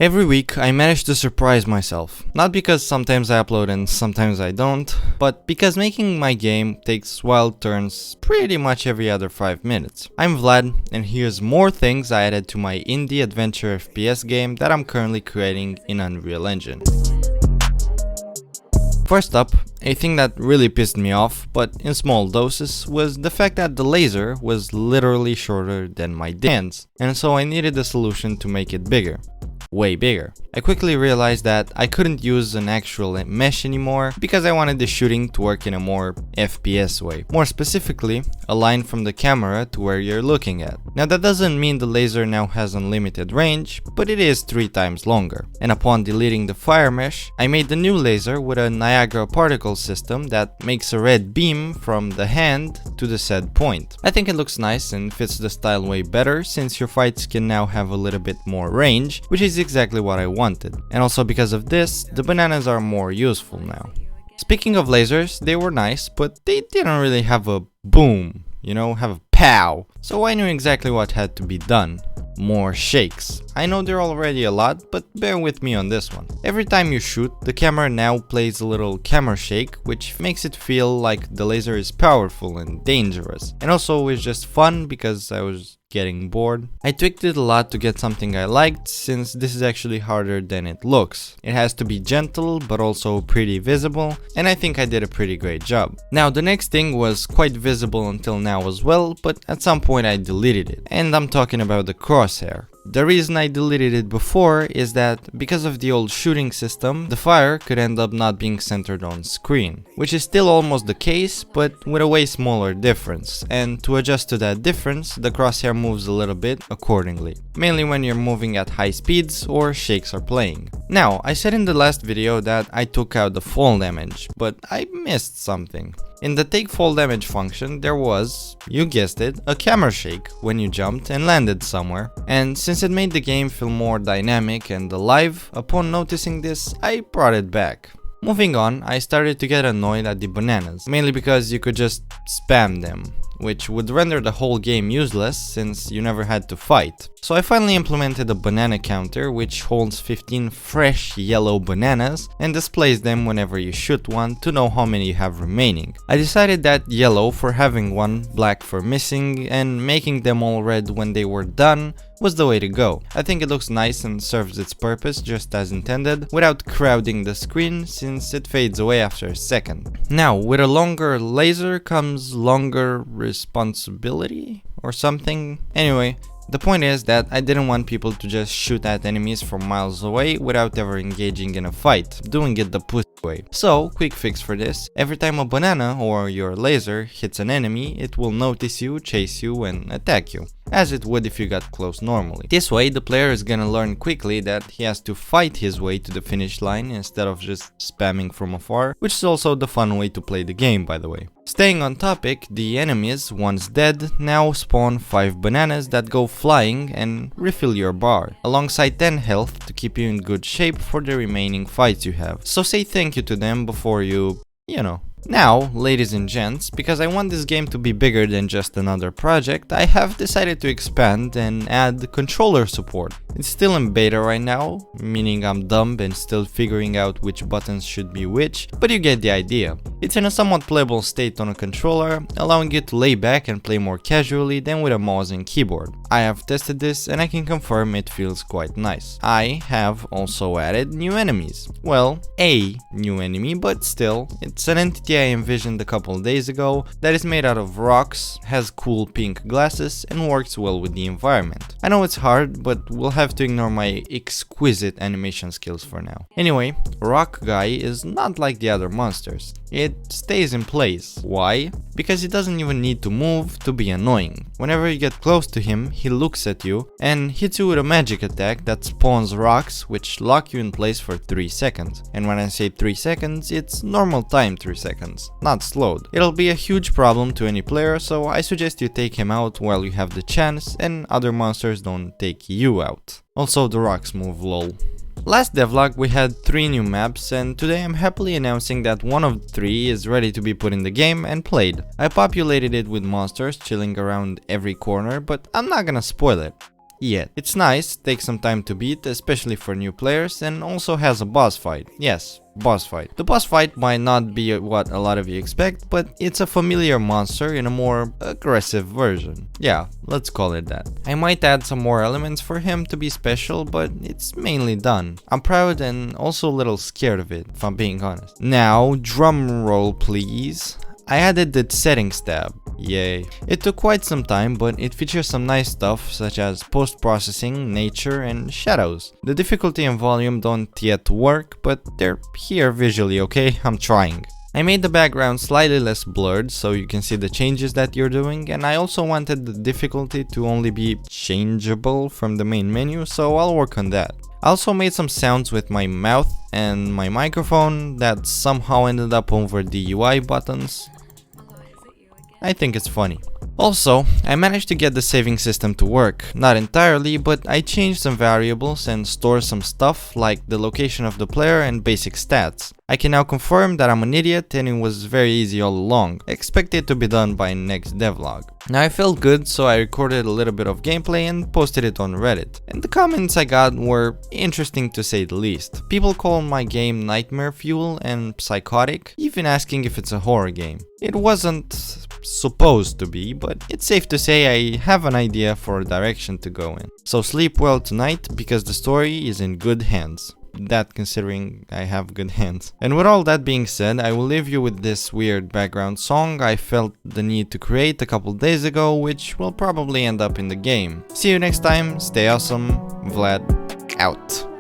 Every week I manage to surprise myself, not because sometimes I upload and sometimes I don't, but because making my game takes wild turns pretty much every other 5 minutes. I'm Vlad, and here's more things I added to my indie adventure FPS game that I'm currently creating in Unreal Engine. First up, a thing that really pissed me off, but in small doses, was the fact that the laser was literally shorter than my hands, and so I needed a solution to make it bigger. Way bigger. I quickly realized that I couldn't use an actual mesh anymore because I wanted the shooting to work in a more FPS way. More specifically, a line from the camera to where you're looking at. Now that doesn't mean the laser now has unlimited range, but it is 3 times longer. And upon deleting the fire mesh, I made the new laser with a Niagara particle system that makes a red beam from the hand to the said point. I think it looks nice and fits the style way better since your fights can now have a little bit more range, which is exactly what I wanted. And also because of this, the bananas are more useful now. Speaking of lasers, they were nice, but they didn't really have a boom, have a pow. So I knew exactly what had to be done. More shakes. I know they're already a lot, but bear with me on this one. Every time you shoot, the camera now plays a little camera shake, which makes it feel like the laser is powerful and dangerous. And also it's just fun because I was getting bored. I tweaked it a lot to get something I liked, since this is actually harder than it looks. It has to be gentle but also pretty visible, and I think I did a pretty great job. Now the next thing was quite visible until now as well, but at some point I deleted it, and I'm talking about the crosshair. The reason I deleted it before is that because of the old shooting system, the fire could end up not being centered on screen, which is still almost the case, but with a way smaller difference, and to adjust to that difference, the crosshair moves a little bit accordingly, mainly when you're moving at high speeds or shakes are playing. Now, I said in the last video that I took out the fall damage, but I missed something. In the take fall damage function, there was, you guessed it, a camera shake when you jumped and landed somewhere. And since it made the game feel more dynamic and alive, upon noticing this, I brought it back. Moving on, I started to get annoyed at the bananas, mainly because you could just spam them, which would render the whole game useless since you never had to fight. So I finally implemented a banana counter which holds 15 fresh yellow bananas and displays them whenever you shoot one to know how many you have remaining. I decided that yellow for having one, black for missing, and making them all red when they were done was the way to go. I think it looks nice and serves its purpose just as intended, without crowding the screen since it fades away after a second. Now, with a longer laser comes longer responsibility or something. Anyway, the point is that I didn't want people to just shoot at enemies from miles away without ever engaging in a fight, doing it the pussy way. So, quick fix for this: every time a banana or your laser hits an enemy, it will notice you, chase you, and attack you, as it would if you got close normally. This way, the player is gonna learn quickly that he has to fight his way to the finish line instead of just spamming from afar, which is also the fun way to play the game, by the way. Staying on topic, the enemies, once dead, now spawn 5 bananas that go flying and refill your bar, alongside 10 health to keep you in good shape for the remaining fights you have. So say thank you to them before you Now, ladies and gents, because I want this game to be bigger than just another project, I have decided to expand and add controller support. It's still in beta right now, meaning I'm dumb and still figuring out which buttons should be which, but you get the idea. It's in a somewhat playable state on a controller, allowing you to lay back and play more casually than with a mouse and keyboard. I have tested this and I can confirm it feels quite nice. I have also added new enemies. Well, a new enemy, but still, it's an entity I envisioned a couple days ago that is made out of rocks, has cool pink glasses, and works well with the environment. I know it's hard, but we'll have to ignore my exquisite animation skills for now. Anyway, Rock Guy is not like the other monsters. It stays in place. Why? Because he doesn't even need to move to be annoying. Whenever you get close to him, he looks at you and hits you with a magic attack that spawns rocks which lock you in place for 3 seconds. And when I say 3 seconds, it's normal time 3 seconds, not slowed. It'll be a huge problem to any player, so I suggest you take him out while you have the chance and other monsters don't take you out. Also, the rocks move lol. Last devlog we had 3 new maps, and today I'm happily announcing that one of 3 is ready to be put in the game and played. I populated it with monsters chilling around every corner, but I'm not gonna spoil it. yet. It's nice, takes some time to beat, especially for new players, and also has a boss fight. Yes, boss fight. The boss fight might not be what a lot of you expect, but it's a familiar monster in a more aggressive version. Yeah, let's call it that. I might add some more elements for him to be special, but it's mainly done. I'm proud and also a little scared of it, if I'm being honest. Now, drum roll please. I added the settings tab. Yay. It took quite some time, but it features some nice stuff such as post-processing, nature, and shadows. The difficulty and volume don't yet work, but they're here visually, okay? I'm trying. I made the background slightly less blurred so you can see the changes that you're doing, and I also wanted the difficulty to only be changeable from the main menu, so I'll work on that. I also made some sounds with my mouth and my microphone that somehow ended up over the UI buttons. I think it's funny. Also, I managed to get the saving system to work. Not entirely, but I changed some variables and stored some stuff like the location of the player and basic stats. I can now confirm that I'm an idiot and it was very easy all along. Expect it to be done by next devlog. Now I felt good, so I recorded a little bit of gameplay and posted it on Reddit. And the comments I got were interesting to say the least. People call my game nightmare fuel and psychotic, even asking if it's a horror game. It wasn't supposed to be, but it's safe to say I have an idea for a direction to go in. So sleep well tonight, because the story is in good hands. That considering I have good hands. And with all that being said, I will leave you with this weird background song I felt the need to create a couple days ago, which will probably end up in the game. See you next time, stay awesome, Vlad out.